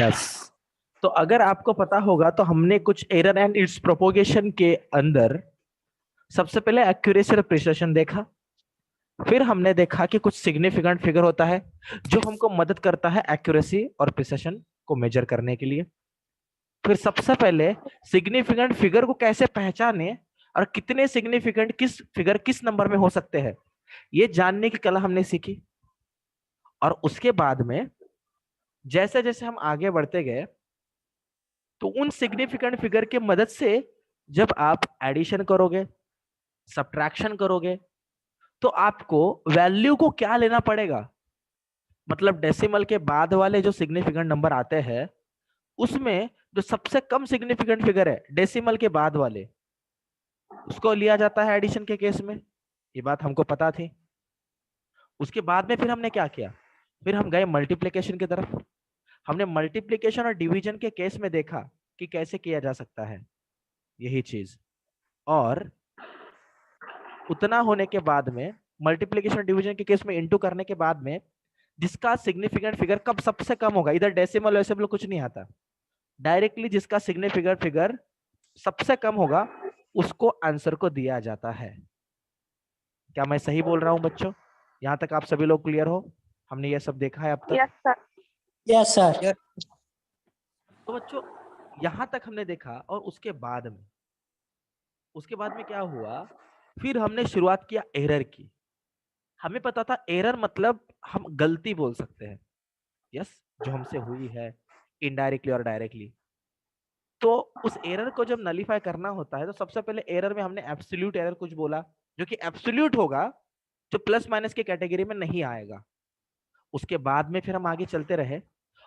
Yes. तो अगर आपको पता होगा तो हमने कुछ एरर एंड इट्स प्रोपोगेशन के अंदर सबसे पहले एक्यूरेसी और प्रिसिशन देखा, फिर हमने देखा कि कुछ सिग्निफिकेंट फिगर होता है जो हमको मदद करता है एक्यूरेसी और प्रिसिशन को मेजर करने के लिए। फिर सबसे पहले सिग्निफिकेंट फिगर को कैसे पहचाने और कितने सिग्निफिकेंट किस फिगर किस नंबर में हो सकते हैं, ये जानने की कला हमने सीखी। और उसके बाद में जैसे जैसे हम आगे बढ़ते गए तो उन सिग्निफिकेंट फिगर के मदद से जब आप एडिशन करोगे, सब्ट्रैक्शन करोगे, तो आपको वैल्यू को क्या लेना पड़ेगा, मतलब डेसिमल के बाद वाले जो सिग्निफिकेंट नंबर आते हैं उसमें जो सबसे कम सिग्निफिकेंट फिगर है डेसिमल के बाद वाले, उसको लिया जाता है एडिशन के केस में। ये बात हमको पता थी। उसके बाद में फिर हमने क्या किया, फिर हम गए मल्टीप्लिकेशन की तरफ। हमने मल्टीप्लिकेशन और डिवीजन के केस में देखा कि कैसे किया जा सकता है यही चीज। और उतना होने के बाद में मल्टीप्लिकेशन डिवीजन के केस में इनटू करने के बाद में जिसका सिग्निफिकेंट फिगर कब सबसे कम होगा, इधर डेसिमल वैसिमल कुछ नहीं आता, डायरेक्टली जिसका सिग्निफिकेंट फिगर सबसे कम होगा उसको आंसर को दिया जाता है। क्या मैं सही बोल रहा हूं बच्चों? यहां तक आप सभी लोग क्लियर हो? हमने ये सब देखा है अब तक? Yes sir. Yes sir. तो बच्चों यहां तक हमने देखा और उसके बाद में क्या हुआ, फिर हमने शुरुआत किया एरर की। हमें पता था एरर मतलब हम गलती बोल सकते हैं, यस, जो हमसे हुई है इनडायरेक्टली और डायरेक्टली। तो उस एरर को जब नलीफाई करना होता है तो सबसे पहले एरर में हमने एब्सोल्यूट एरर कुछ बोला जो कि एब्सोल्यूट होगा, जो प्लस माइनस की कैटेगरी में नहीं आएगा। उसके बाद में फिर हम आगे चलते रहे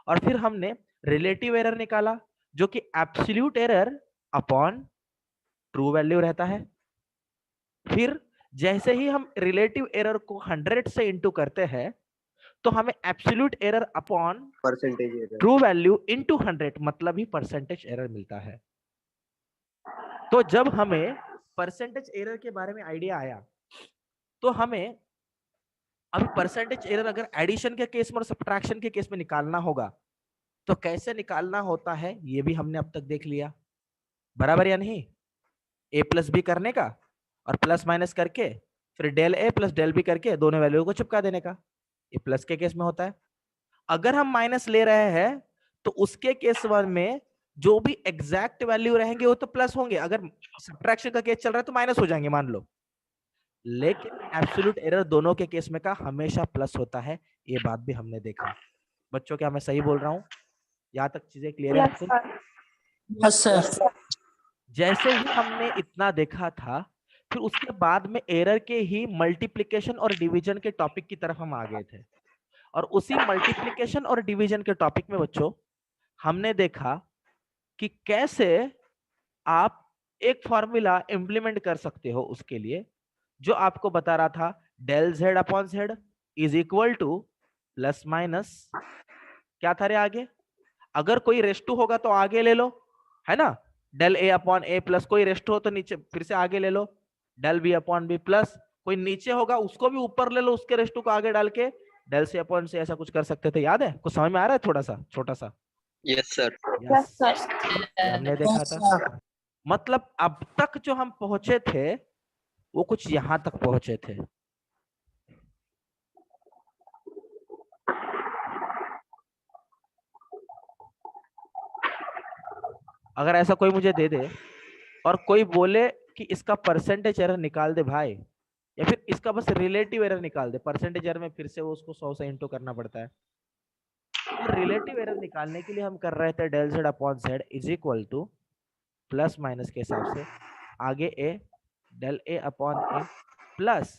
और फिर हमने रिलेटिव एरर निकाला जो कि absolute error upon true value रहता है। फिर जैसे ही हम रिलेटिव एरर को 100 से इंटू करते हैं तो हमें absolute error upon percentage error true value into 100 मतलब ही परसेंटेज एरर मिलता है। तो जब हमें परसेंटेज एरर के बारे में आइडिया आया तो हमें अभी परसेंटेज एरर अगर एडिशन के केस में और सब्ट्रैक्शन के केस में निकालना होगा तो कैसे निकालना होता है ये भी हमने अब तक देख लिया, बराबर या नहीं? ए प्लस बी करने का और प्लस माइनस करके फिर del A plus del B करके दोनों वैल्यू को चिपका देने का, ये प्लस के केस में होता है। अगर हम माइनस ले रहे हैं तो उसके केस में जो भी एग्जैक्ट वैल्यू रहेंगे वो तो प्लस होंगे, अगर सब्ट्रैक्शन का केस चल रहा है तो माइनस हो जाएंगे मान लो। लेकिन एब्सोल्यूट एरर दोनों के केस में का हमेशा प्लस होता है, ये बात भी हमने देखा। बच्चों क्या मैं सही बोल रहा हूँ? यहाँ तक चीजें क्लियर है आपको? Yes sir. जैसे ही हमने इतना देखा था फिर उसके बाद में एरर के ही मल्टीप्लिकेशन और डिवीजन के टॉपिक की तरफ हम आ गए थे। और उसी मल्टीप्लिकेशन और डिवीजन के टॉपिक में बच्चों हमने देखा कि कैसे आप एक फॉर्मूला इंप्लीमेंट कर सकते हो उसके लिए, जो आपको बता रहा था del Z upon Z is equal to plus minus क्या था रे आगे, अगर कोई रेस्टू होगा तो आगे ले लो, है ना, del A upon A plus, कोई रेस्टू हो तो नीचे फिर से आगे ले लो del B upon B plus, कोई नीचे होगा उसको भी ऊपर ले लो उसके रेस्टू को आगे डाल के डेल सी अपॉन से, ऐसा कुछ कर सकते थे। याद है? कुछ समझ में आ रहा है? थोड़ा सा छोटा सा। Yes sir. Yes sir. हमने देखा था, मतलब अब तक जो हम पहुंचे थे वो कुछ यहां तक पहुंचे थे। अगर ऐसा कोई मुझे दे दे और कोई बोले कि इसका परसेंटेज एरर निकाल दे भाई, या फिर इसका बस रिलेटिव एरर निकाल दे, परसेंटेज एरर में फिर से वो उसको 100 से इंटू करना पड़ता है। तो रिलेटिव एरर निकालने के लिए हम कर रहे थे del Z upon Z is equal to plus minus के हिसाब से आगे A del A upon A plus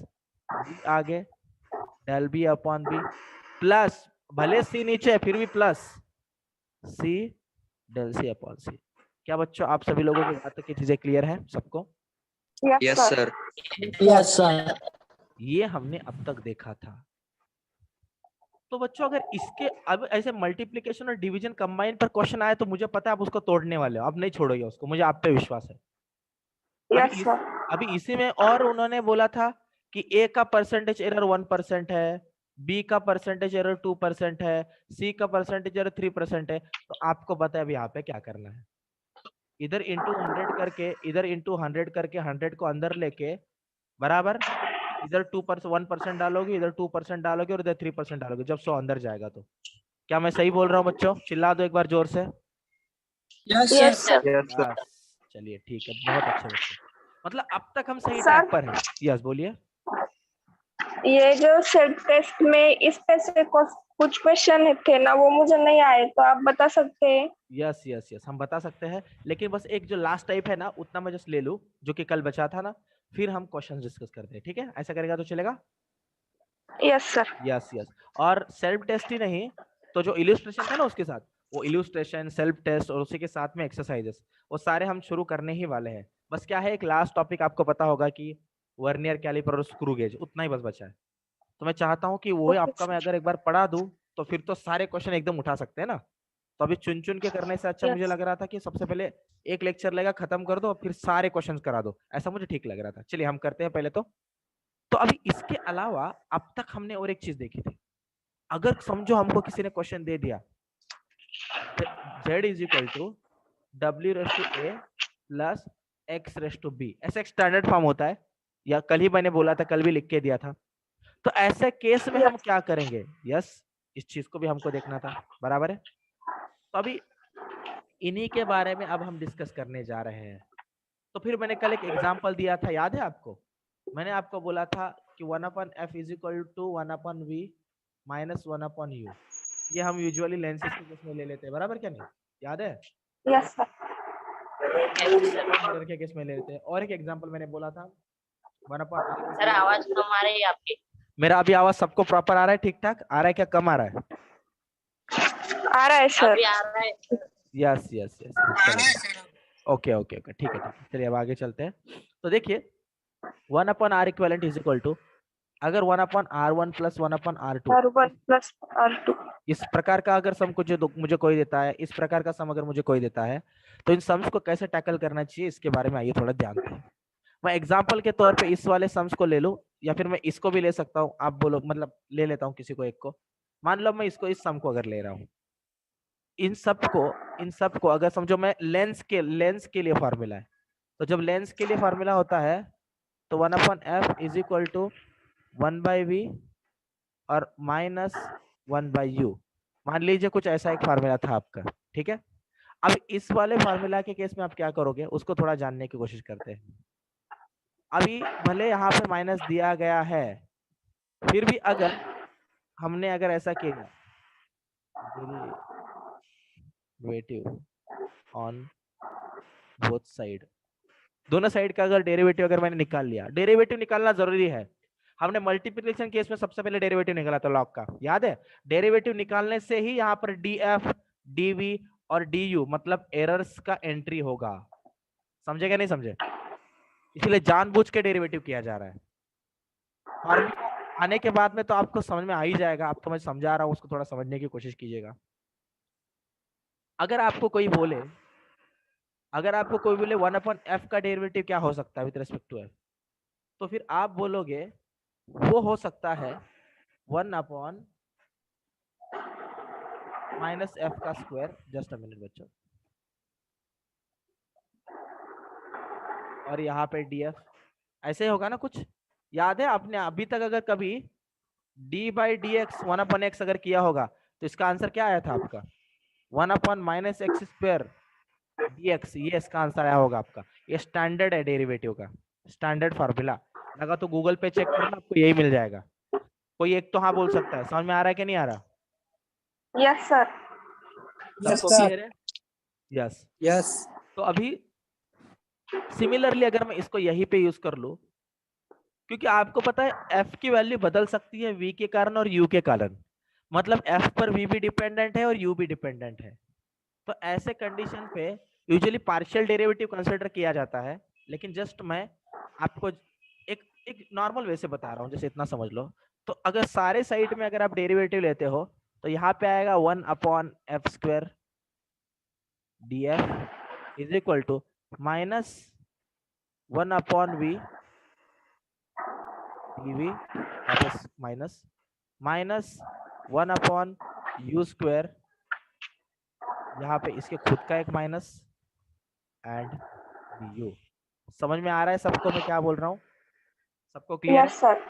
B आगे del B upon B plus भले सी नीचे है फिर भी plus C del C upon C. क्या बच्चों आप सभी लोगों को यहाँ तक की चीजें क्लियर है सबको? Yes sir. Yes sir. ये हमने अब तक देखा था। तो बच्चों अगर इसके अब ऐसे मल्टीप्लिकेशन और डिवीजन कंबाइन पर क्वेश्चन आए तो मुझे पता है आप उसको तोड़ने वाले हो, आप नहीं छोड़ोगे उसको, मुझे आप पे विश्वास है। Yes sir. अभी इसी में और उन्होंने बोला था कि ए का परसेंटेज एरर 1% है, बी का परसेंटेज एरर 2% है, सी का परसेंटेज एरर 3% है, तो आपको पता है अभी यहाँ पे क्या करना है। इधर इंटू 100 करके, इधर इंटू 100 करके 100 को अंदर लेके बराबर, इधर 1% डालोगे, इधर 2% डालोगे और इधर 3% डालोगे, जब 100 अंदर जाएगा तो। क्या मैं सही बोल रहा हूँ बच्चों? चिल्ला दो एक बार जोर से। Yes, Yes, sir. sir. Yes, sir. बस, चलिए ठीक है, बहुत अच्छे बच्चे। मतलब अब तक हम सही सर। ट्रैक पर हैं। यस बोलिए। ये जो सेल्फ टेस्ट में इस पे से कुछ क्वेश्चन थे ना, वो मुझे नहीं आए, तो आप बता सकते हैं? यस यस यस, हम बता सकते हैं, लेकिन बस एक जो लास्ट टाइप है ना उतना मैं जस्ट ले लूं, जो कि कल बचा था ना, फिर हम क्वेश्चन डिस्कस करते हैं, ठीक है? ऐसा करेगा तो चलेगा? Yes sir. Yes yes. और सेल्फ टेस्ट ही नहीं, तो जो इलस्ट्रेशन था ना उसके साथ, वो इलस्ट्रेशन, सेल्फ टेस्ट और उसी के साथ में एक्सरसाइजेस, वो सारे हम शुरू करने ही वाले हैं। बस क्या है, एक लास्ट टॉपिक आपको पता होगा कि वर्नियर कैलिपर और स्क्रू गेज, उतना ही बस बचा है। तो मैं चाहता हूँ कि वो आपका मैं अगर एक बार पढ़ा दूं, तो फिर तो सारे क्वेश्चन एकदम उठा सकते हैं ना। तो अभी चुन चुन के करने से अच्छा मुझे लग रहा था कि सबसे पहले एक लेक्चर लेगा, खत्म कर दो, फिर सारे क्वेश्चंस करा दो, ऐसा मुझे ठीक लग रहा था। चलिए हम करते हैं पहले तो अभी इसके अलावा अब तक हमने और एक चीज देखी थी। अगर समझो हमको किसी ने क्वेश्चन दे दिया, z is equal to w raise to a plus x raise to b, ऐसा एक स्टैंडर्ड फॉर्म होता है, या कल ही मैंने बोला था, कल भी लिख के दिया था। तो ऐसे केस में हम क्या करेंगे? यस, इस चीज को भी हमको देखना था, बराबर है? तो अभी इन्हीं के बारे में अब हम डिस्कस करने जा रहे हैं। तो फिर मैंने कल एक एग्जांपल दिया था, याद है आपको? मैंने आपको बोला था कि 1/f is equal to 1/v minus 1/u। ये हम यूजुअली लेंसेज के केस में ले लेते हैं, बराबर क्या नहीं? याद है? Yes sir. मिरर के केस में ले लेते हैं। और एक एग्जांपल मैंने बोला था 1/r। सर आवाज कम आ रही है आपकी। मेरा अभी आवाज सबको प्रॉपर आ रहा है? ठीक ठाक आ रहा है क्या, कम आ रहा है? आ रहा है सर। अभी आ रहा है। यस यस यस, चलो ओके ओके ओके, ठीक है ठीक है, चलिए अब आगे चलते हैं। तो देखिए 1/r equivalent is equal to, अगर 1/r1 plus 1/r2, R1 plus R2। इस प्रकार का अगर सम को जो मुझे कोई देता है, इस प्रकार का सम अगर मुझे कोई देता है, तो इन सम्स को कैसे टैकल करना चाहिए, इसके बारे में आइए थोड़ा ध्यान दें। मैं एग्जांपल के तौर पे इस वाले सम्स को ले लूं, या फिर मैं इसको भी ले सकता हूं, आप बोलो, मतलब ले लेता हूं किसी को एक को। मान लो मैं इसको, इस सम को अगर ले रहा हूं, इन सब को अगर समझो मैं लेंस के लिए फॉर्मूला है, तो जब लेंस के लिए फॉर्मूला होता है तो 1/f is equal to 1/v और माइनस 1/u। मान लीजिए कुछ ऐसा एक फार्मूला था आपका, ठीक है? अब इस वाले फार्मूला के केस में आप क्या करोगे, उसको थोड़ा जानने की कोशिश करते हैं। अभी भले यहाँ पे माइनस दिया गया है, फिर भी अगर हमने अगर ऐसा किया, डेरिवेटिव ऑन बोथ साइड, दोनों साइड का अगर डेरिवेटिव अगर मैंने निकाल लिया, डेरिवेटिव निकालना जरूरी है। हमने मल्टीप्लिकेशन केस में सबसे पहले डेरिवेटिव निकाला था लॉग का, याद है? डेरिवेटिव निकालने से ही यहाँ पर df, dv और du मतलब एरर्स का एंट्री होगा। समझे क्या नहीं समझे? इसलिए जानबूझ के डेरिवेटिव किया जा रहा है। फॉर्मूला आने के बाद में तो आपको समझ में आ ही जाएगा, आपको मैं समझा रहा हूँ, उसको थोड़ा समझने की कोशिश कीजिएगा। अगर आपको कोई बोले 1/f का डेरिवेटिव क्या हो सकता है विद रिस्पेक्ट टू f, तो फिर आप बोलोगे वो हो सकता है 1/- f का स्क्वायर। जस्ट अ मिनट बच्चों, और यहाँ पे df ऐसे होगा ना कुछ। याद है आपने अभी तक अगर कभी d/dx 1/x अगर किया होगा, तो इसका आंसर क्या आया था आपका? 1/-x² dx, ये इसका आंसर आया होगा आपका। ये स्टैंडर्ड है डेरिवेटिव का, स्टैंडर्ड फार्मूला। लगा तो गूगल पे चेक करना, आपको यही मिल जाएगा। कोई एक तो हाँ बोल सकता है, समझ में आ रहा है कि नहीं आ रहा? Yes sir. Yes, सबको sir. क्लियर है? यस। Yes. तो अभी सिमिलरली अगर मैं इसको यहीं पे यूज कर लूं, क्योंकि आपको पता है f की वैल्यू बदल सकती है v के कारण और u के कारण, मतलब f पर v भी डिपेंडेंट है और u भी डिपेंडेंट है। तो ऐसे कंडीशन पे यूजुअली पार्शियल डेरिवेटिव कंसीडर किया जाता है, लेकिन जस्ट मैं आपको एक नॉर्मल वे से बता रहा हूँ, जैसे इतना समझ लो। तो अगर सारे साइड में अगर आप डेरिवेटिव लेते हो, तो यहाँ पे आएगा 1/f² df is equal to minus 1/v dv वापस माइनस माइनस 1/u², यहाँ पे इसके खुद का एक माइनस एंड du। समझ में आ रहा है सबको मैं क्या बोल रहा हूँ? सबको क्लियर यस सर।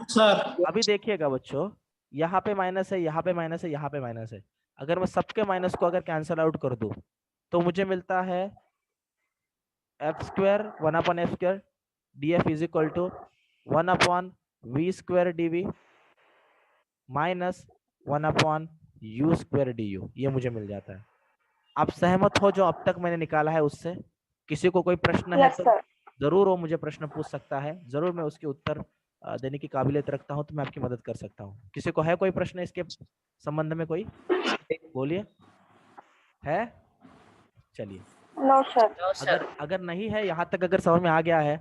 सर। अभी देखिएगा बच्चों, यहाँ पे माइनस है, यहाँ पे माइनस है, यहाँ पे माइनस है। अगर मैं सबके माइनस को अगर कैंसल आउट कर दूं तो मुझे मिलता है f² 1/f² df is equal to 1/v² dv minus 1/u² du। ये मुझे मिल जाता है। आप सहमत हो जो अब तक मैंने निकाला है उससे? किसी को कोई प्रश्न है यस तो सर। जरूर वो मुझे प्रश्न पूछ सकता है, जरूर मैं उसके उत्तर देने की काबिलियत रखता हूं, तो मैं आपकी मदद कर सकता हूं। किसी को है कोई प्रश्न इसके संबंध में? कोई बोलिए। है? चलिए। No sir. अगर नहीं है, यहाँ तक अगर समझ में आ गया है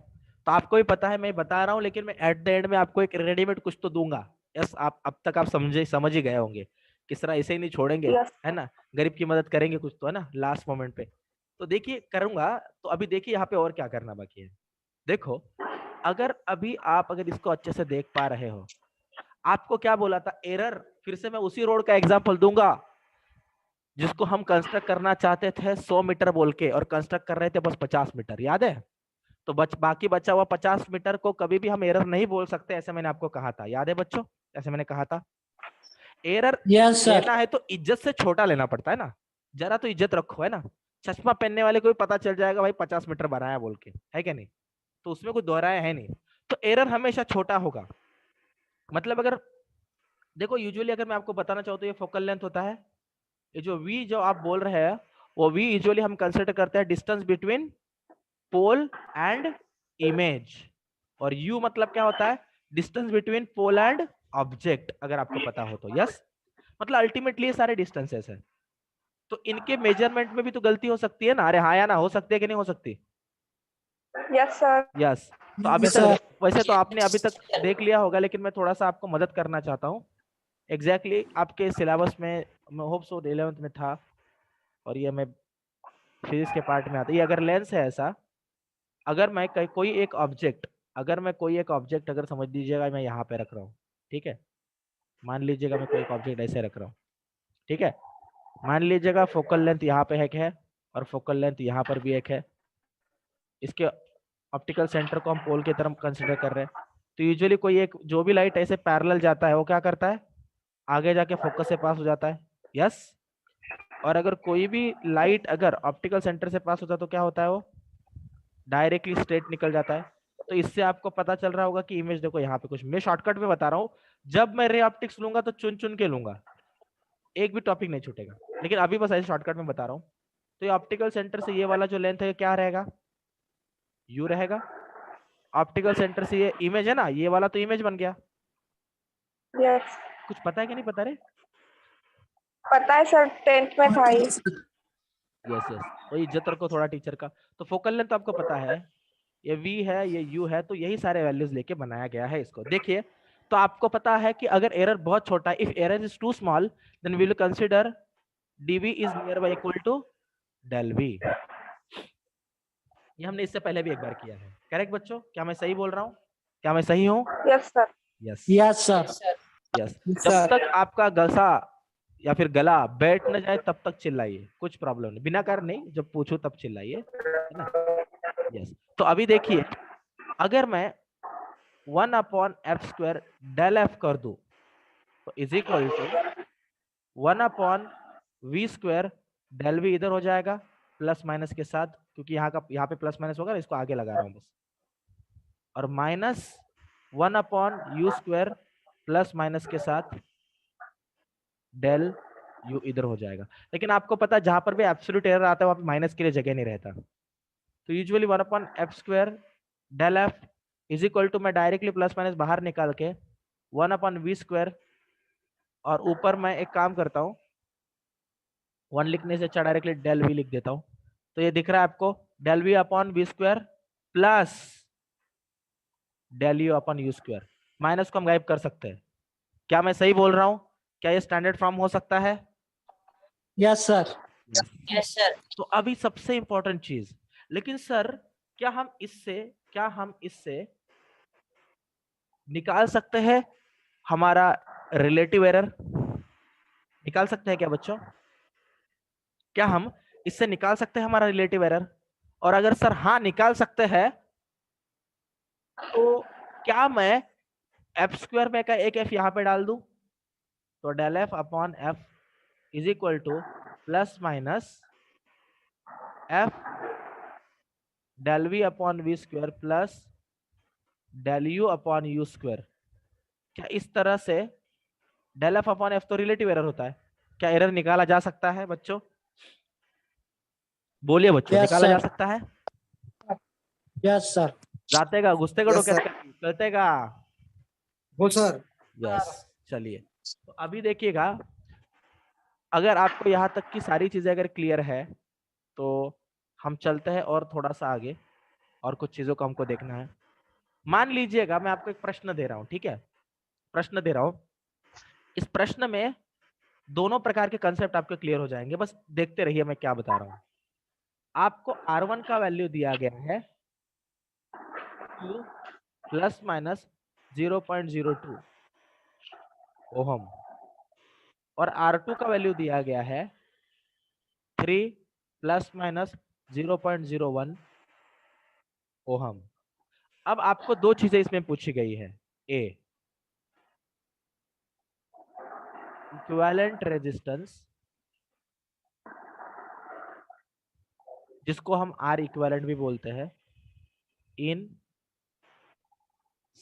तो आपको भी पता है मैं बता रहा हूँ, लेकिन मैं एट द एंड में आपको एक रेडीमेड कुछ तो दूंगा। यस, आप अब तक आप समझ ही गए होंगे किस तरह इसे ही नहीं छोड़ेंगे, यस है ना? गरीब की मदद करेंगे कुछ तो, है ना, लास्ट मोमेंट पे। तो देखिए करूंगा। तो अभी देखिए यहाँ पे और क्या करना बाकी है। देखो, अगर अभी आप अगर इसको अच्छे से देख पा रहे हो, आपको क्या बोला था एरर? फिर से मैं उसी रोड का एग्जांपल दूंगा जिसको हम कंस्ट्रक्ट करना चाहते थे 100 मीटर बोल के, और कंस्ट्रक्ट कर रहे थे बस 50 मीटर, याद है? तो बाकी बचा हुआ 50 मीटर को कभी भी हम एरर नहीं बोल सकते, ऐसे मैंने आपको कहा था, याद है बच्चों? ऐसे मैंने कहा था। Error yes sir. लेना है तो इज्जत से छोटा लेना पड़ता है ना, जरा तो इज्जत रखो, है ना? चश्मा पहनने वाले को भी पता चल जाएगा भाई 50 मीटर बनाया बोल के, है क्या नहीं? तो उसमें कुछ दोहराया है नहीं। तो एरर हमेशा छोटा होगा। मतलब अगर देखो, यूजुअली अगर मैं आपको बताना चाहूँ तो ये फोकल लेंथ होता है। ये जो v जो आप बोल रहे हैं, वो v यूजुअली हम कंसिडर करते हैं distance between pole and image, और u मतलब क्या होता है? Distance between pole and object, अगर आपको पता हो तो। यस, मतलब अल्टीमेटली ये सारे डिस्टेंसेस है। तो इनके मेजरमेंट में भी तो गलती हो सकती है ना? अरे हाँ या ना, हो सकती है कि नहीं हो सकती? Yes sir. यस। तो अभी तक वैसे तो आपने अभी तक देख लिया होगा, लेकिन मैं थोड़ा सा आपको मदद करना चाहता हूँ। एग्जैक्टली आपके सिलेबस में मैं होप सो 11th में था, और ये मैं फिजिक्स के पार्ट में आता है। ये अगर लेंस है ऐसा, अगर मैं कोई एक ऑब्जेक्ट, अगर समझ लीजिएगा मैं यहाँ पे रख रहा हूँ, ठीक है? मान लीजिएगा मैं कोई एक ऑब्जेक्ट ऐसे रख रहा हूँ, ठीक है? मान लीजिएगा फोकल लेंथ यहाँ पे एक है और फोकल लेंथ यहाँ पर भी एक है। इसके ऑप्टिकल सेंटर को हम पोल की तरफ कंसिडर कर रहे हैं। तो यूजुअली कोई एक जो भी लाइट ऐसे पैरेलल जाता है वो क्या करता है? आगे जाके फोकस से पास हो जाता है। यस। और अगर कोई भी लाइट अगर ऑप्टिकल सेंटर से पास होता है तो क्या होता है? वो डायरेक्टली स्ट्रेट निकल जाता है। तो इससे आपको पता चल रहा होगा कि इमेज देखो यहाँ पे कुछ, मैं शॉर्टकट में बता रहा हूँ। जब मैं रे ऑप्टिक्स लूंगा तो चुन चुन के लूंगा, एक भी टॉपिक नहीं छूटेगा, लेकिन अभी बस ऐसे शॉर्टकट में बता रहा हूँ। तो ये ऑप्टिकल सेंटर से ये वाला जो लेंथ है क्या रहेगा? यू रहेगा। ऑप्टिकल सेंटर से ये इमेज है ना, ये वाला तो इमेज बन गया। यस। कुछ पता है कि नहीं पता रे? पता है सर, 10th में था ये। यस यस, तो इज्जत रखो थोड़ा टीचर का। तो फोकल लेंथ आपको पता है, ये v है, ये u है, तो यही सारे वैल्यूज लेके बनाया गया है इसको। देखिए, तो आपको पता है कि अगर एरर बहुत छोटा है, if error is too small then we will consider dv is near by equal to del v। ये हमने इससे पहले भी एक बार किया है, करेक्ट बच्चों? क्या मैं सही बोल रहा हूँ? क्या मैं सही हूँ? Yes sir. Yes yes sir. Yes. जब तक आपका गसा या फिर गला बैठ न जाए तब तक चिल्लाइए, कुछ प्रॉब्लम नहीं, बिना कारण नहीं, जब पूछो तब चिल्लाइए, है ना? यस। तो अभी देखिए, अगर मैं 1/f² del f कर दूं तो is equal to 1/v² del v, इधर हो जाएगा प्लस माइनस के साथ, क्योंकि यहाँ पे प्लस माइनस होगा, इसको आगे लगा रहा हूं बस, और माइनस 1/u² प्लस माइनस के साथ डेल u इधर हो जाएगा। लेकिन आपको पता है जहां पर भी एब्सोल्यूट एरर आता है वहां पे माइनस के लिए जगह नहीं रहता। तो usually 1/f² del f is equal to, मैं डायरेक्टली प्लस माइनस बाहर निकाल के 1/v², और ऊपर मैं एक काम करता हूँ, 1 लिखने से अच्छा डायरेक्टली डेल v लिख देता हूँ। तो ये दिख रहा है आपको, del v/v² plus del u/u²। Minus को हम गायब कर सकते हैं। क्या मैं सही बोल रहा हूँ? क्या ये स्टैंडर्ड फॉर्म हो सकता है? Yes sir. Yes sir. तो अभी सबसे इंपॉर्टेंट चीज, लेकिन सर क्या हम इससे निकाल सकते हैं हमारा रिलेटिव एरर निकाल सकते हैं क्या बच्चों? क्या हम इससे निकाल सकते हैं हमारा रिलेटिव एरर? और अगर सर हाँ निकाल सकते हैं तो क्या मैं एफ स्क्वायर में का एक एफ यहाँ पे डाल दूं? तो del F upon F is equal to plus minus F del V upon V square plus del U upon U square. क्या इस तरह से डेल एफ अपॉन एफ तो रिलेटिव एरर होता है, क्या एरर निकाला जा सकता है बच्चों? बोलिए बच्चों, Yes, निकाला जा sir. सकता है? Yes, sir. जाते का घुसते का Yes, डोक्यात sir. का कळते का? हो सर। यस चलिए, तो अभी देखिएगा, अगर आपको यहाँ तक की सारी चीजें अगर क्लियर है तो हम चलते हैं और थोड़ा सा आगे, और कुछ चीजों को हमको देखना है। मान लीजिएगा मैं आपको एक प्रश्न दे रहा हूँ, ठीक है? प्रश्न दे रहा हूँ, इस प्रश्न में दोनों प्रकार के कंसेप्ट आपको क्लियर हो जाएंगे, बस देखते रहिए मैं क्या बता रहा हूँ। आपको R1 का वैल्यू दिया गया है 2 प्लस माइनस 0.02 ओहम, और R2 का वैल्यू दिया गया है 3 प्लस माइनस 0.01 ओहम। अब आपको दो चीजें इसमें पूछी गई है। ए, इक्विवेलेंट रेजिस्टेंस, जिसको हम आर इक्विवेलेंट भी बोलते हैं, इन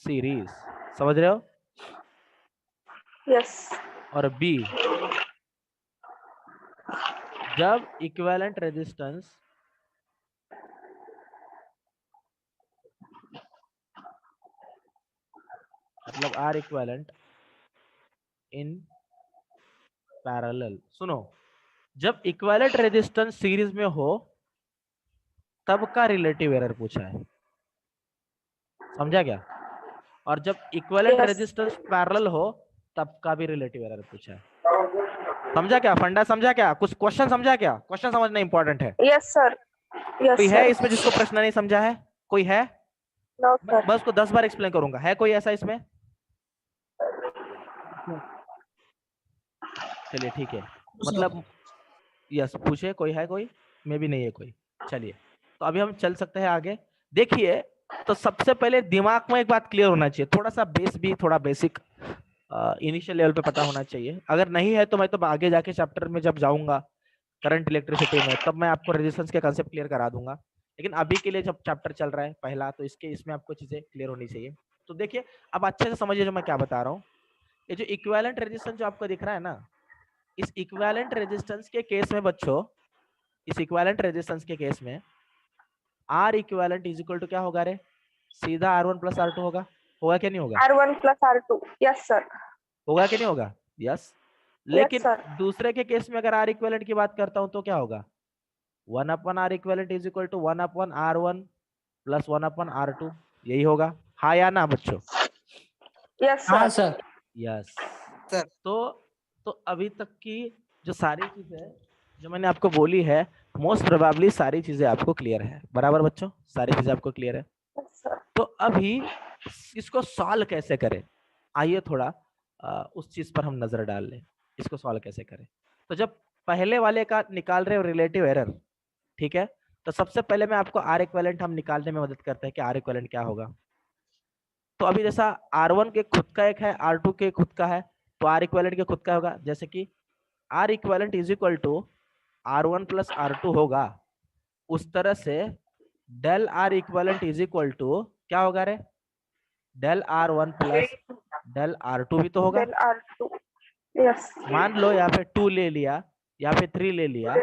सीरीज, समझ रहे हो? यस और बी, जब इक्विवेलेंट रेजिस्टेंस मतलब आर इक्विवेलेंट इन पैरेलल। सुनो, जब इक्विवेलेंट रेजिस्टेंस सीरीज में हो तब का रिलेटिव एरर पूछा है, समझा क्या? और जब इक्विवेलेंट Yes. रेजिस्टेंस पैरेलल हो तब का भी रिलेटिव एरर पूछा है। समझा क्या? फंडा समझा क्या? कुछ क्वेश्चन समझा क्या? क्वेश्चन समझना इंपॉर्टेंट है। यस सर यस कोई है सर इसमें जिसको प्रश्न नहीं समझा है? कोई है? नो मैं सर बस को 10 बार एक्सप्लेन करूंगा। है कोई ऐसा इसमें? चलिए ठीक है, मतलब यस पूछे, कोई है? कोई में भी नहीं है कोई। चलिए, तो अभी हम चल सकते हैं आगे। देखिए, तो सबसे पहले दिमाग में एक बात क्लियर होना चाहिए, थोड़ा सा बेस भी, थोड़ा बेसिक इनिशियल लेवल पे पता होना चाहिए। अगर नहीं है तो मैं तो आगे जाके चैप्टर में जब जाऊंगा करंट इलेक्ट्रिसिटी में, तब मैं आपको रेजिस्टेंस के कंसेप्ट क्लियर करा दूंगा। लेकिन अभी के लिए जब चैप्टर चल रहा है पहला, तो इसमें आपको चीजें क्लियर होनी चाहिए। तो देखिए, अब अच्छे से समझिए जो मैं क्या बता रहा हूँ। ये जो इक्विवेलेंट रेजिस्टेंस जो आपको दिख रहा है ना, इस इक्विवेलेंट रेजिस्टेंस के केस में बच्चों, इस इक्विवेलेंट रेजिस्टेंस के केस में R equivalent is equal to क्या होगा रे? सीधा R1 प्लस R2 होगा। होगा क्या नहीं होगा? R1 plus R2 yes sir होगा कि नहीं होगा? यस। लेकिन दूसरे के केस में अगर आर इक्विवेलेंट की बात करता हूं तो क्या होगा? 1 upon R equivalent is equal to 1 upon R1 plus 1 upon R2, यही होगा। हाँ या ना बच्चों? यस हाँ सर सर। Yes sir. तो अभी तक की जो सारी चीजें जो मैंने आपको बोली है, मोस्ट प्रोबेबली सारी चीजें आपको क्लियर है। बराबर बच्चों, सारी चीजें आपको क्लियर है। सर तो अभी इसको सॉल्व कैसे करें, आइए थोड़ा उस चीज पर हम नजर डाल लें। इसको सॉल्व कैसे करें? तो जब पहले वाले का निकाल रहे हो रिलेटिव एरर, ठीक है, तो सबसे पहले मैं आपको आर इक्विवेलेंट हम निकालने में मदद करते हैं कि आर इक्विवेलेंट क्या होगा। तो अभी जैसा R1 के खुद का एक है, R2 के खुद का है, तो आर इक्विवेलेंट के खुद का होगा। जैसे कि R equivalent is equal to R1 plus R2 होगा, उस तरह से del R equivalent is equal to क्या होगा रे? Del R1 plus del R2 भी तो होगा। डेल R2 यस मान लो यहाँ पे 2 ले लिया, यहाँ पे 3 ले लिया,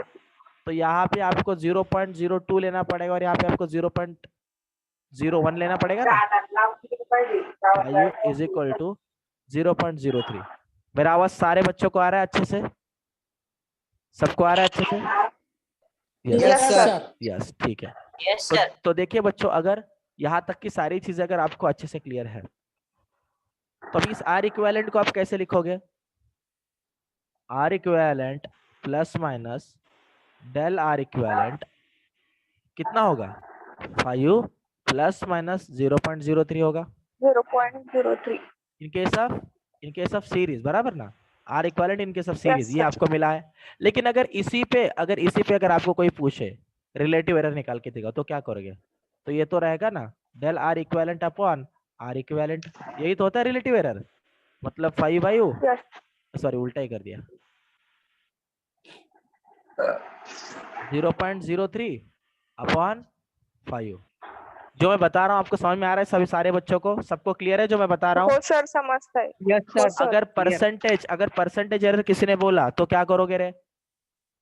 तो यहाँ पे आपको 0.02 लेना पड़ेगा और यहाँ पे आपको 0.01 लेना पड़ेगा ना। U is equal to 0.03। मेरा आवाज सारे बच्चों को आ रहा है अच्छे से? सबको आ रहा है अच्छे से? Yes sir. यस ठीक है। तो देखिए बच्चों, अगर यहाँ तक की सारी चीजें अगर आपको अच्छे से क्लियर है, तो अभी इस आर इक्विवेलेंट को आप कैसे लिखोगे? R equivalent plus minus del R equivalent कितना होगा? 5 प्लस माइनस 0.03 होगा 0.03 in case of in case of series, बराबर ना, R equivalent in case of series, ये sir. आपको मिला है। लेकिन अगर इसी पे अगर आपको कोई पूछे रिलेटिव एरर निकाल के देगा तो क्या करोगे? तो ये तो रहेगा ना del R equivalent upon R equivalent, यही तो होता है रिलेटिव एरर, मतलब 5/u, Yes. सॉरी उल्टा ही कर दिया, 0.03 अपॉन 5। जो मैं बता रहा हूँ आपको समझ में आ रहा है सभी सारे बच्चों को, सबको क्लियर है जो मैं बता रहा हूँ? हो सर, समझता है। Yes, हो sir. सर। अगर परसेंटेज एरर किसी ने बोला तो क्या करोगे रे?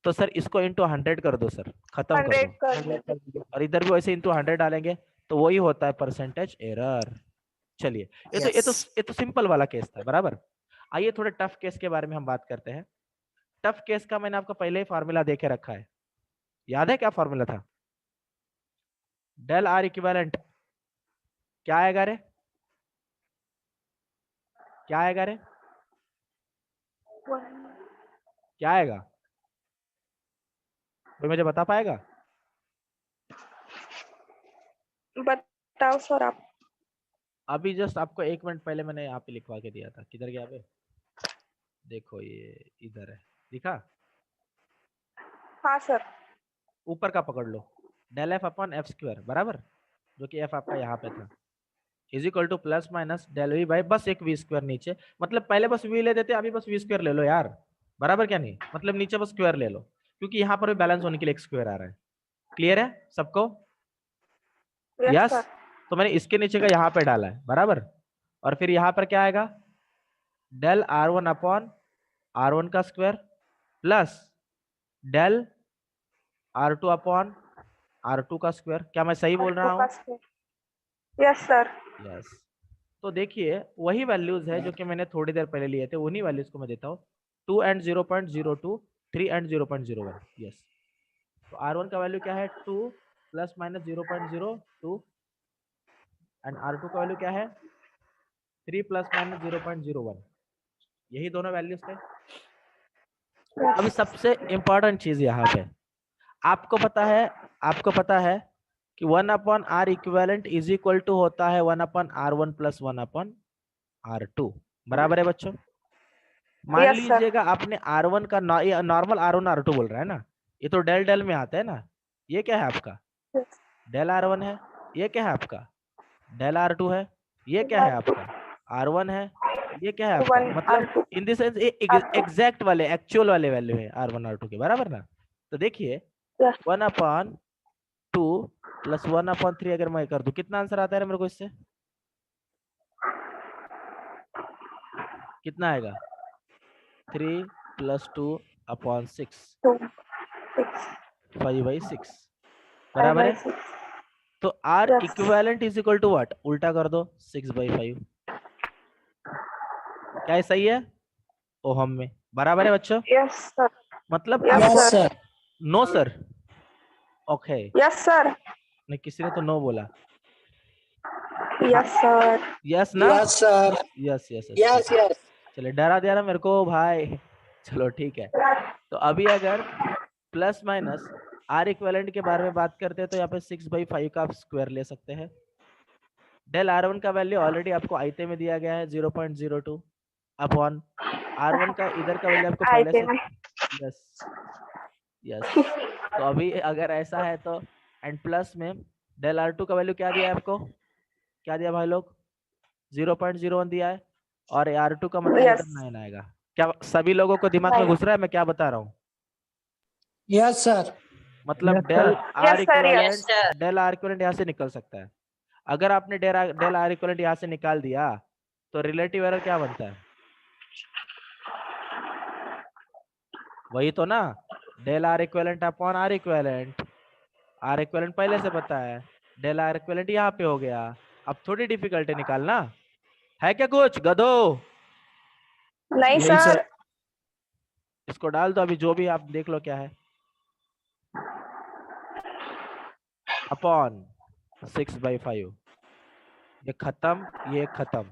तो सर इसको इंटू 100 कर दो सर, खत्म कर 100 दो। कर दीजिए। और इधर भी वैसे इंटू 100 डालेंगे तो वही होता है परसेंटेज एरर। चलिए ये तो सिंपल वाला केस था, बराबर। आइए थोड़े टफ केस के बारे में हम बात करते हैं। टफ केस का मैंने आपको पहले ही फार्मूला देके रखा है, याद है क्या फॉर्मूला था? डेल आर इक्विवेलेंट क्या आएगा रे? क्या आएगा रे? क्या आएगा? कोई मुझे बता पाएगा? बताओ सर आप। अभी जस्ट आपको 1 मिनट पहले मैंने यहाँ पे लिखवा के दिया था, किधर गया बे? देखो ये इधर है, दिखा? हाँ सर। ऊपर का पकड़ लो, del F upon F square, बराबर, जो कि एफ आपका यहाँ पे था, is equal to plus minus del V by बस एक वी स्क्वायर नीचे, मतलब पहले बस वी ले देते, अभी बस वी स्क्वायर ले लो यार, बराबर क्या नहीं, मतलब नीचे बस स्क्वायर ले लो, क्योंकि यहाँ पर भी बैलेंस होने के लिए एक स्क्वायर आ रहा है। क्लियर है सबको? यस। तो मैंने इसके नीचे का यहाँ पे डाला है, बराबर, और फिर यहाँ पर क्या आएगा? Del R one upon R one का square plus del R two upon R two का स्क्वायर। क्या मैं सही बोल रहा हूँ? Yes sir. यस। तो देखिए वही वैल्यूज है जो कि मैंने थोड़ी देर पहले लिए थे, उन्हीं वैल्यूज को मैं देता हूँ, 2 and 0.02, 3 and 0.01। यस। तो R1 का वैल्यू क्या है? 2 प्लस माइनस 0.02 एंड R2 का वैल्यू क्या है? 3 प्लस माइनस 0.01। यही दोनों वैल्यूज थे। अभी सबसे इंपॉर्टेंट चीज यहाँ पे, आपको पता है कि 1 upon R equivalent is equal to होता है 1 upon R1 plus 1 upon R2, बराबर है बच्चों? मान Yes, sir. लीजिएगा आपने R1 का नॉर्मल R1 R2 बोल रहा है ना, ये तो डेल डेल में आता है ना, ये क्या है आपका? Yes. डेल R1 है, ये क्या है आपका? डेल R2 है, ये क्या है आपका? R1 है, ये क्या है आपका? One मतलब R2. In the sense exact वाले एक्चुअल वाले वैल्यू है R1 R2 के, बराबर ना? तो देखिए Yes. 1 अपॉन 2 प्लस 1 अपॉन 3 अगर मैं कर दूं, कितना आंसर आता है मेरे को इससे? कितना आएगा? 3 प्लस 2 अपॉन 6, 2, 6, 5/6, बराबर है? 5/6. तो R Yes. Equivalent is equal to what? उल्टा कर दो, 6/5। क्या ये सही है? ओहम में, बराबर है बच्चों? Yes, sir. मतलब Yes, आपको Yes, sir. No sir? Okay, Yes, sir. नहीं किसी ने तो नो बोला। Yes, sir. यस ना? Yes, sir. Yes yes Yes, yes. चलिए डरा दिया ना मेरे को भाई। चलो ठीक है। तो अभी अगर प्लस माइनस आर इक्विवेलेंट के बारे में बात करते हैं तो यहाँ पे 6/5 का आप स्क्वायर ले सकते हैं। डेल R1 का वैल्यू ऑलरेडी आपको आयते में दिया गया है 0.02 अपॉन R1 का इधर का वैल्यू आपको पहले से, यस यस। तो अभी अगर ऐसा है तो एंड प्लस में डेल R2 का वैल्यू क्या दिया है आपको? क्या दिया भाई लोग? 0.01 दिया है, और R2 का मतलब Yes. इधर 9 आएगा। क्या सभी लोगों को दिमाग में घुस रहा है मैं क्या बता रहा हूँ? Yes, sir. मतलब Yes, del sir. R Yes, sir. Yes, equivalent del R equivalent यहाँ से निकल सकता है। अगर आपने डेल आर इक्विवेलेंट यहाँ से निकाल दिया तो रिलेटिव एरर क्या बनता है? वही तो ना, del R equivalent upon R equivalent. R equivalent पहले से पता है, डेल आर इक्विवेलेंट यहाँ पे हो गया। अब थोड़ी डिफिकल्टी निकालना है क्या कुछ गधो? नहीं नहीं, सर। sir. इसको डाल दो, अभी जो भी आप देख लो क्या है, अपॉन 6/5। ये खत्म, ये खत्म,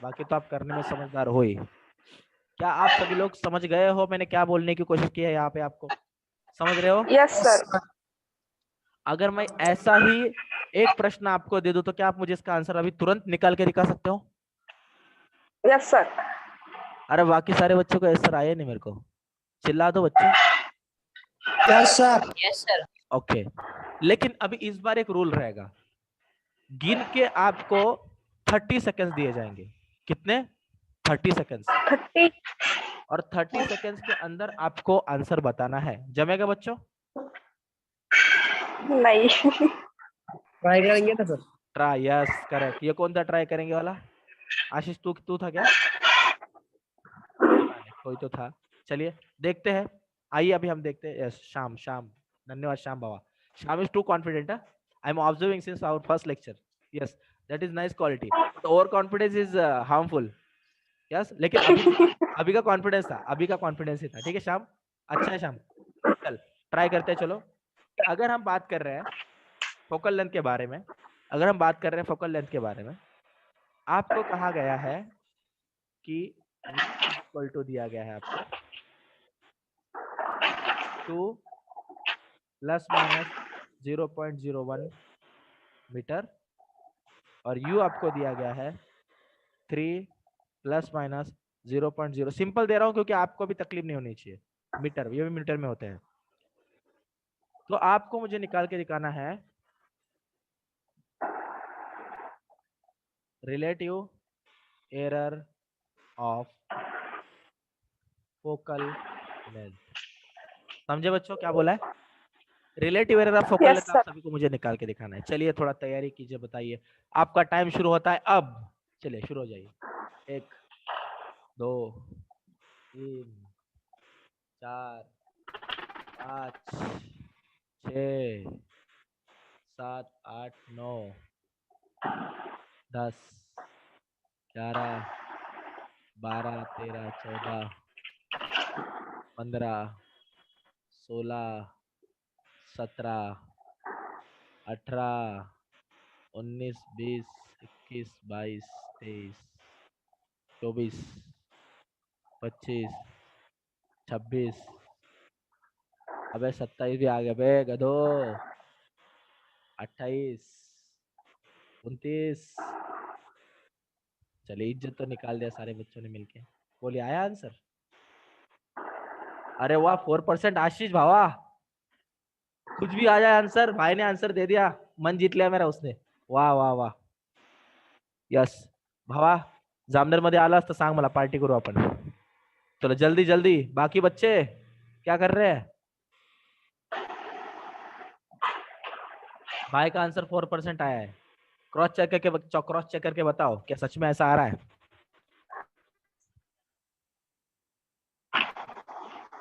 बाकी तो आप करने में समझदार हो ही। क्या आप सभी लोग समझ गए हो मैंने क्या बोलने की कोशिश की है यहाँ पे? आपको समझ रहे हो? Yes, sir. अगर मैं ऐसा ही एक प्रश्न आपको दे दूं तो क्या आप मुझे इसका आंसर अभी तुरंत निकाल के दिखा सकते हो? Yes, sir. अरे बाकी सारे बच्चों को आंसर आया नहीं मेरे को, चिल्ला दो बच्चे। Yes sir. ओके, लेकिन अभी इस बार एक रूल रहेगा, गिन के आपको 30 सेकंड्स दिए जाएंगे। कितने? 30 सेकंड्स। 30। और 30 सेकंड्स के अंदर आपको आंसर बताना है। जमेगा बच्चों? नहीं। ट्राई करेंगे ना सर? Try, yes correct. ये कौन था ट्राई करेंगे वाला? आशीष तू था क्या? पता नहीं, कोई तो था। चलिए देखते हैं। आइए अभी हम देखते हैं। यस श्याम, श्याम, धन्यवाद Shyam Baba. Shyam is too confident. I am observing since our first lecture. Yes, that is nice quality. Over confidence is harmful. Yes, लेकिन अभी का कॉन्फिडेंस था, अभी का कॉन्फिडेंस ही था। ठीक है श्याम, अच्छा है श्याम। चल ट्राई करते हैं। चलो, अगर हम बात कर रहे हैं फोकल लेंथ के बारे में, अगर हम बात कर रहे हैं फोकल लेंथ के बारे में, आपको कहा गया है कि इक्वल टू दिया गया है आपको 2 प्लस माइनस 0.01 मीटर, और यू आपको दिया गया है 3 प्लस माइनस 0.0। सिंपल दे रहा हूं क्योंकि आपको भी तकलीफ नहीं होनी चाहिए। मीटर, ये भी मीटर में होते हैं। तो आपको मुझे निकाल के दिखाना है relative error of focal length. समझे बच्चों क्या बोला है? Relative error of focal yes length sir. आप सभी को मुझे निकाल के दिखाना है। चलिए थोड़ा तैयारी कीजिए, बताइए। आपका टाइम शुरू होता है अब। चलिए शुरू हो जाइए। 1 2 3 4 5 6 7 8 9 10 11 12 13 14 15 16 17 18 19 20 21 22 23 24 25 26, अबे 27 भी आ गया बे गधो। 28 29। चलिए इज्जत तो निकाल दिया सारे बच्चों ने मिलके। बोलिए आया आंसर? अरे वाह 4%। आशीष भावा, कुछ भी आ जाए आंसर, भाई ने आंसर दे दिया, मन जीत लिया मेरा उसने। वाह वाह वाह, यस भावा। जामनेर मध्ये आला असता सांग मला, पार्टी करू आपण। चलो जल्दी जल्दी, बाकी बच्चे क्या कर रहे हैं? भाई का आंसर 4% आया है। क्रॉस चेक करके बताओ क्या सच में ऐसा आ रहा है?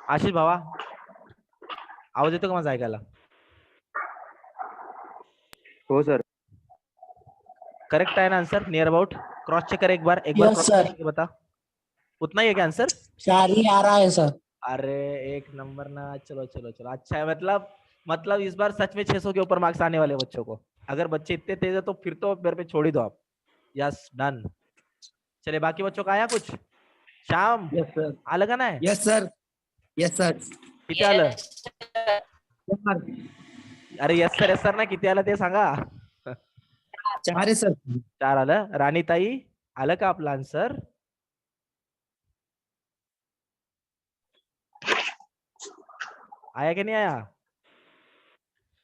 आशीष भावा, आवाज येतो का माझा ऐकायला? हो सर। करेक्ट है ना answer? Near about cross check कर एक बार यस क्रॉस सर। चेक करके बता। उतना ही है क्या आंसर? 4 ही आ रहा है सर। अरे एक नंबर ना। चलो चलो चलो, अच्छा है। मतलब इस बार सच में 600 के ऊपर मार्क्स आने वाले बच्चों को। अगर बच्चे इतने तेज है तो फिर तो मेरे पे छोड़ ही दो आप। Yes done. चलिए बाकी बच्चों का आया कुछ? Shyam yes sir. आलं का नाही? Yes sir. Yes sir. किती आलं? अरे यस सर ना, किती आलं ते सांगा. 4 आहे सर. 4 आलं. राणीताई आलं का आपलं आन्सर? आया कि नहीं आया?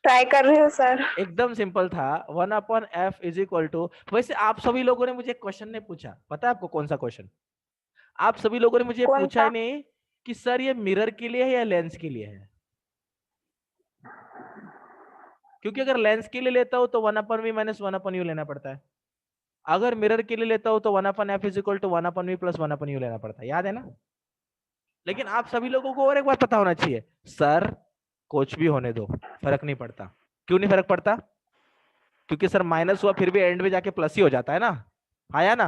ट्राई कर रही हूँ सर। एकदम सिंपल था। 1/f इज इक्वल टू, वैसे आप सभी लोगों ने मुझे क्वेश्चन नहीं पूछा, पता है आपको कौन सा क्वेश्चन? आप सभी लोगों ने मुझे कौन पूछा ही सा? नहीं कि सर ये मिरर के लिए है या लेंस के लिए है, क्योंकि अगर लेंस के लिए लेता हूं तो 1/v माइनस 1/u लेना पड़ता है, अगर मिरर के लिए लेता हूं तो 1/f is equal to 1/v plus 1/u लेना पड़ता है, याद है ना? लेकिन आप सभी लोगों को और एक बात पता होना चाहिए, सर कुछ भी होने दो, फर्क नहीं पड़ता। क्यों नहीं फर्क पड़ता? क्योंकि सर माइनस हुआ फिर भी एंड में जाके प्लस ही हो जाता है ना, आया ना?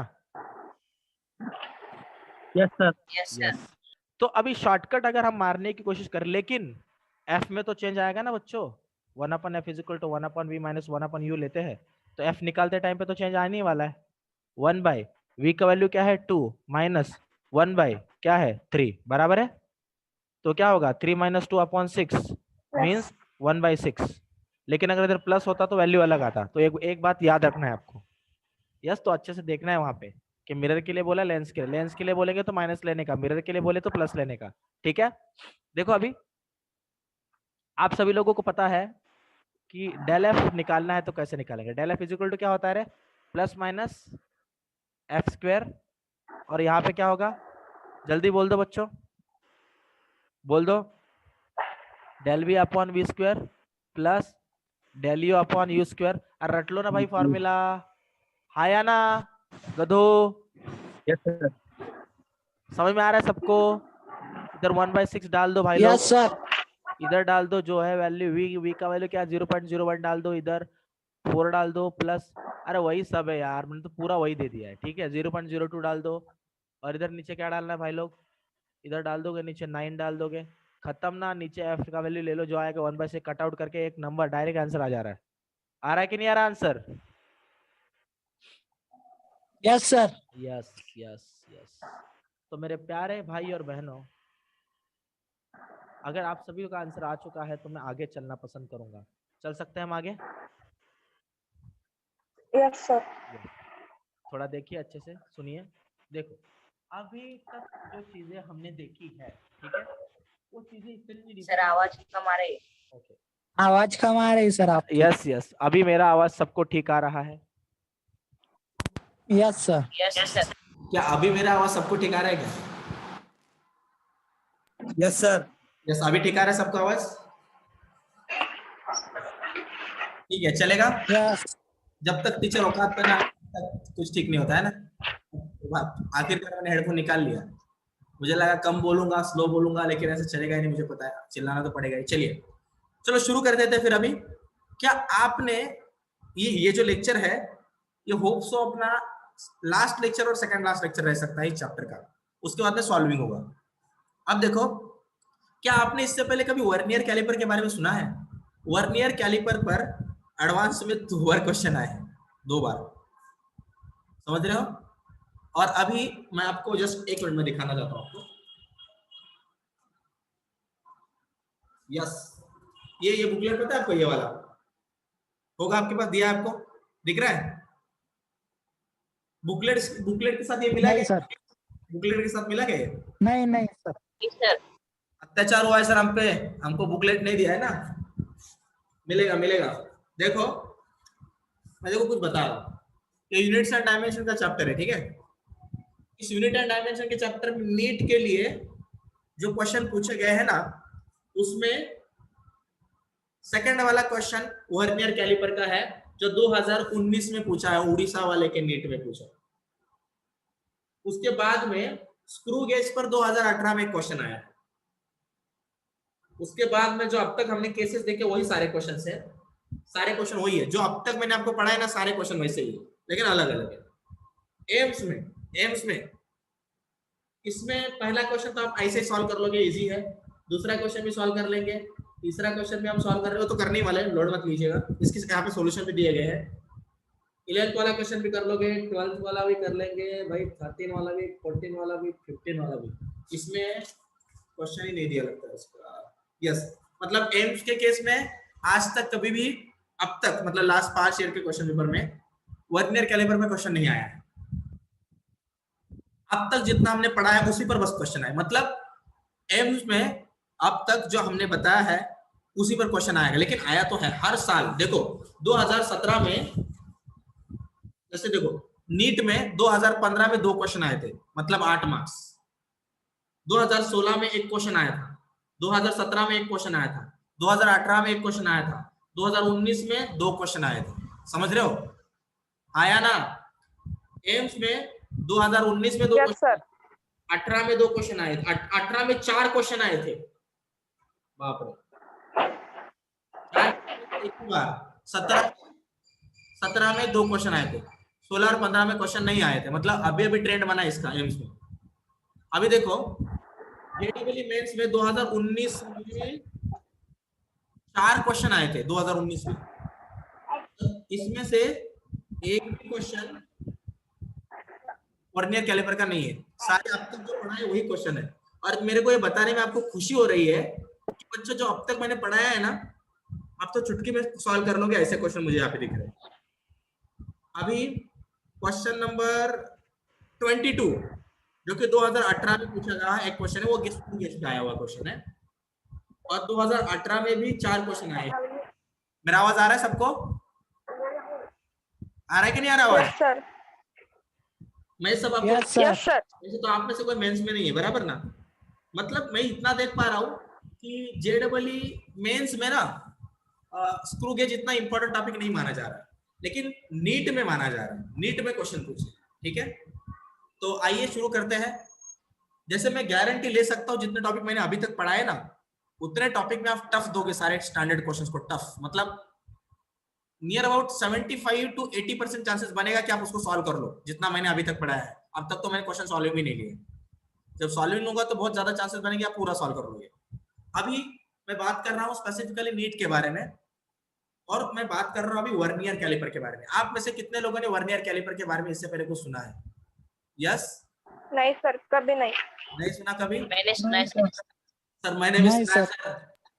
Yes sir. यस। तो अभी शॉर्टकट अगर हम मारने की कोशिश करें, लेकिन एफ में तो चेंज आएगा ना बच्चों, 1/f is equal to 1/v minus 1/u लेते हैं तो एफ निकालते टाइम पे तो चेंज आने ही वाला है। 1/v का वैल्यू क्या है 2 माइनस 1/ क्या है 3 बराबर है, तो क्या होगा 3 माइनस 2/6 मीन्स 1/6। लेकिन अगर इधर प्लस होता तो वैल्यू अलग आता। तो एक बात याद रखना है आपको, यस तो अच्छे से देखना है वहां पे। कि मिरर के लिए बोला, लेंस के लिए बोलेंगे तो माइनस लेने का, मिरर के लिए बोले तो प्लस लेने का। ठीक है, देखो अभी आप सभी लोगों को पता है कि डेल एफ निकालना है तो कैसे निकालेंगे। Del F is equal to क्या होता है रे, प्लस माइनस एफ स्क्वायर, और यहाँ पे क्या होगा, जल्दी बोल दो बच्चों, बोल दो, del V upon V square plus del U upon U square. और रट लो ना भाई फॉर्मूला, हाया ना गधो, यस सर। समझ में आ रहा है सबको? इधर 1/6 डाल दो भाई लोग, यस सर। इधर डाल दो जो है वैल्यू, वी का वैल्यू क्या 0.01 डाल दो, इधर 4 डाल दो प्लस, अरे वही सब है यार, मैंने तो पूरा वही दे दिया है। ठीक है, 0.02 डाल दो, और इधर नीचे क्या डालना है भाई लोग, इधर डाल दोगे नीचे 9 डाल दोगे, खत्म ना। नीचे एफ का वैल्यू ले लो जो आएगा 1/6 कट आउट करके एक नंबर डायरेक्ट आंसर आ जा रहा है। आ रहा है कि नहीं आ रहा answer? Yes sir. Yes yes yes. तो मेरे प्यारे भाई और बहनों, अगर आप सभी का आंसर आ चुका है तो मैं आगे चलना पसंद करूंगा। चल सकते हैं हम आगे? Yes sir. थोड़ा देखिए, अच्छे से सुनिए। देखो अभी तक जो चीजें हमने देखी है, ठीक है, वो चीजें इतनी सर आवाज कम आ रही है। ओके, आवाज कम आ रही सर आप। यस यस, अभी मेरा आवाज सबको ठीक आ रहा है? Yes sir. Yes sir. क्या अभी मेरा आवाज सबको ठीक आ रहा है क्या? Yes sir. यस, अभी ठीक आ रहा है सबको आवाज? ठीक है, चलेगा। यस। जब तक टीचर औकात पे ना तक कुछ ठीक नहीं होता है ना। आखिरकार मैंने हेडफोन निकाल लिया, मुझे लगा कम बोलूंगा, स्लो बोलूंगा, लेकिन ऐसे चलेगा ही नहीं, मुझे पता है चिल्लाना तो पड़ेगा ही। चलिए चलो शुरू कर देते हैं फिर। अभी क्या आपने ये जो लेक्चर है, ये होप सो अपना लास्ट लेक्चर और सेकंड लास्ट लेक्चर रह सकता है इस चैप्टर का, उसके बाद में सॉल्विंग होगा। अब देखो, क्या आपने इससे पहले कभी वर्नियर कैलिपर के बारे में सुना है? वर्नियर कैलिपर पर एडवांस में 2 बार क्वेश्चन आए हैं, 2 बार, समझ रहे हो? और अभी मैं आपको जस्ट 1 मिनट में दिखाना चाहता हूं आपको। यस, ये बुकलेट पता है आपको, ये वाला होगा आपके पास, दिया है आपको, दिख रहा है? बुकलेट के साथ ये मिला नहीं क्या? सर। बुकलेट के साथ मिला क्या ये? नहीं नहीं सर। सर अत्याचार हुआ है सर हम पे, हमको बुकलेट नहीं दिया है ना। मिलेगा मिलेगा। देखो मैं देखो कुछ बता रहा हूँ, ये यूनिट्स एंड डायमेंशन का चैप्टर है, ठीक है। इस यूनिट एंड डायमेंशन के चैप्टर में नीट के लिए जो क्वेश्चन पूछे गए हैं ना, उसमें सेकंड वाला क्वेश्चन वर्नियर कैलिपर का है, जो 2019 में पूछा है, उड़ीसा वाले के नीट में पूछा। उसके बाद में स्क्रू गेज पर 2018 में क्वेश्चन आया है। उसके बाद में जो अब तक हमने केसेस देखे वही सारे क्वेश्चन है, सारे क्वेश्चन वही है जो अब तक मैंने आपको पढ़ाया ना, सारे क्वेश्चन वैसे ही है, लेकिन अलग अलग है। एम्स में इसमें पहला क्वेश्चन तो आप ऐसे सॉल्व कर लोगे, इजी है। दूसरा क्वेश्चन भी सॉल्व कर लेंगे, तीसरा क्वेश्चन भी हम सॉल्व कर रहे हो तो करने वाले, लोड मत लीजिएगा, इसके यहाँ पे सॉल्यूशन भी दिए गए हैं। 11th वाला क्वेश्चन भी कर लोगे, 12th वाला भी कर लेंगे भाई, 13 वाला भी, 14 वाला भी, 15 वाला भी। इसमें क्वेश्चन ही नहीं दिया लगता है इसका। यस, मतलब एम्स के केस में आज तक कभी भी, अब तक मतलब लास्ट 5 ईयर के क्वेश्चन पेपर में वर्नियर कैलिपर में क्वेश्चन नहीं आया है। अब तक जितना हमने पढ़ा है उसी पर बस क्वेश्चन आए, मतलब एम्स में अब तक जो हमने बताया है उसी पर क्वेश्चन आएगा, लेकिन आया तो है हर साल। देखो 2017 में, जैसे देखो नीट में 2015 में 2 क्वेश्चन आए थे, मतलब 8 मार्क्स। 2016 में 1 क्वेश्चन आया था, 2017 में 1 क्वेश्चन आया था, 2018 में 1 क्वेश्चन आया था, 2019 में 2 क्वेश्चन आए थे, समझ रहे हो? आया ना? एम्स में 2019 में 2 क्वेश्चन, 18 में 2 क्वेश्चन आए थे, 18 में 4 क्वेश्चन आए थे, बाप रे, 17 में 2 क्वेश्चन आए थे, 16 और 15 में क्वेश्चन नहीं आए थे, मतलब अभी अभी ट्रेंड बना इसका एम्स में। अभी देखो जेईई मेंस में 2019 में 4 क्वेश्चन आए थे 2019 में, इसमें से एक भी क्वेश्चन वर्नियर कैलिपर का नहीं है, सारे अब तक जो पढ़ा है वही क्वेश्चन है। और मेरे को ये बताने में आपको खुशी हो रही है कि बच्चों जो अब तक मैंने पढ़ाया है ना, आप तो चुटकी में सॉल्व कर लोगे, ऐसे क्वेश्चन मुझे यहाँ पे दिख रहे हैं। अभी क्वेश्चन नंबर 22 जो कि 2018 में पूछा गया है, एक क्वेश्चन है, वो गेस्ट पे आया हुआ क्वेश्चन है, और 2018 में भी 4 क्वेश्चन आए। मेरा आवाज आ रहा है सबको? आ रहा है कि नहीं आ रहा आवाज? Yes sir. मैं सब आपको यस सर। Yes sir. वैसे तो आप में से कोई मेंस में नहीं है, बराबर ना? मतलब मैं इतना देख पा रहा हूँ कि जेडब्ल्यू मेंस में ना स्क्रू गेज इतना इंपॉर्टेंट टॉपिक नहीं माना जा रहा है, लेकिन नीट में माना जा रहा है। नीट में क्वेश्चन पूछे, ठीक है? तो आइए शुरू करते हैं। जैसे मैं गारंटी ले सकता हूँ जितने टॉपिक मैंने अभी तक पढ़ाए ना, उतने टॉपिक में आप टफ दोगे, सारे स्टैंडर्ड क्वेश्चंस को टफ, मतलब नियर अबाउट 75 to 80% चांसेस बनेगा कि आप उसको सॉल्व कर लो, जितना मैंने अभी तक पढ़ाया है। अब तक तो मैंने क्वेश्चन सॉल्व भी नहीं लिए, जब सॉल्विंग होगा तो बहुत ज्यादा चांसेस बनेंगे आप पूरा सॉल्व कर लोगे। अभी मैं बात कर रहा हूँ स्पेसिफिकली नीट के बारे में, और मैं बात कर रहा हूँ अभी वर्नियर कैलिपर के बारे में। आप में से कितने लोगों ने वर्नियर कैलिपर के बारे में इससे पहले कुछ सुना है? यस? नहीं सर, कभी नहीं। नहीं सुना कभी? मैंने सुना है सर। सर मैंने भी नहीं सुना है सर। सर।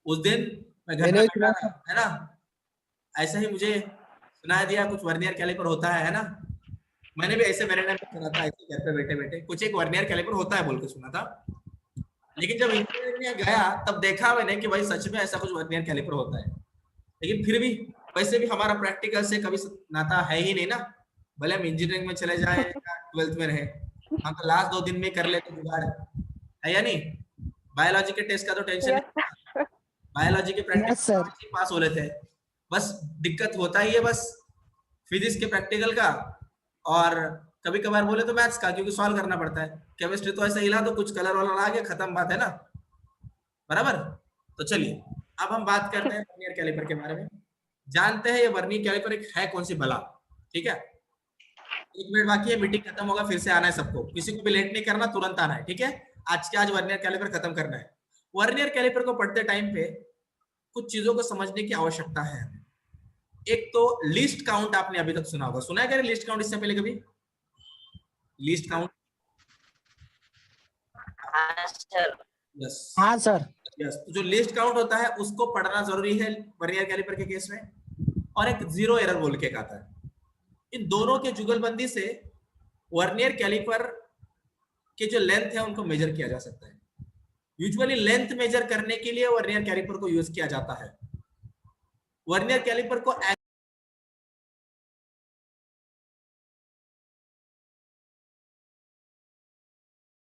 उस दिन मैं घर मैंने में भी सुना बैठा था, है ना, ऐसा ही मुझे सुना दिया कुछ वर्नियर कैलिपर होता है ना। मैंने भी ऐसे मेरे टाइम पे सुना था, ऐसे घर पे बैठे बैठे कुछ एक वर्नियर कैलिपर होता है बोल के सुना था। लेकिन जब इंजीनियरिंग में गया तब देखा मैंने कि भाई सच में ऐसा कुछ वर्नियर कैलिपर होता है। लेकिन फिर भी वैसे भी हमारा प्रैक्टिकल से कभी नाता है ही नहीं ना, भले हम इंजीनियरिंग में चले जाए या 12th में रहे, हम तो लास्ट 2 दिन में कर लेते जुगाड़, है या नहीं? बायोलॉजी के टेस्ट का तो टेंशन नहीं, बायोलॉजी के प्रैक्टिकल पास हो लेते हैं, बस दिक्कत होता ही है बस फिजिक्स के प्रैक्टिकल का, और कभी कभार बोले तो मैथ्स का, क्योंकि सॉल्व करना पड़ता है। केमिस्ट्री तो ऐसा हिला तो कुछ कलर वाला आ गया, खत्म बात है ना, बराबर? तो चलिए अब हम बात करते हैं वर्नियर कैलिपर के बारे में। जानते हैं ये वर्नियर कैलिपर एक है कौन सी भला, ठीक है? 1 मिनट बाकी है, मीटिंग खत्म होगा, फिर से आना है सबको, किसी को भी लेट नहीं करना, तुरंत आना है, ठीक है? आज के आज वर्नियर कैलिपर खत्म करना है। वर्नियर कैलिपर को पढ़ते टाइम पे कुछ चीजों को समझने की आवश्यकता है। एक तो लीस्ट काउंट आपने अभी तक सुना होगा, सुना है क्या लीस्ट काउंट इससे पहले कभी? Least count? हाँ सर। यस हाँ सर। यस। तो जो लिस्ट काउंट होता है उसको पढ़ना जरूरी है वर्नियर कैलिपर के केस में, और एक जीरो एरर बोल के आता है। इन दोनों के जुगलबंदी से वर्नियर कैलिपर के जो लेंथ है उनको मेजर किया जा सकता है। यूजुअली लेंथ मेजर करने के लिए वर्नियर कैलिपर को यूज किया जाता है। वर्नियर कैलिपर को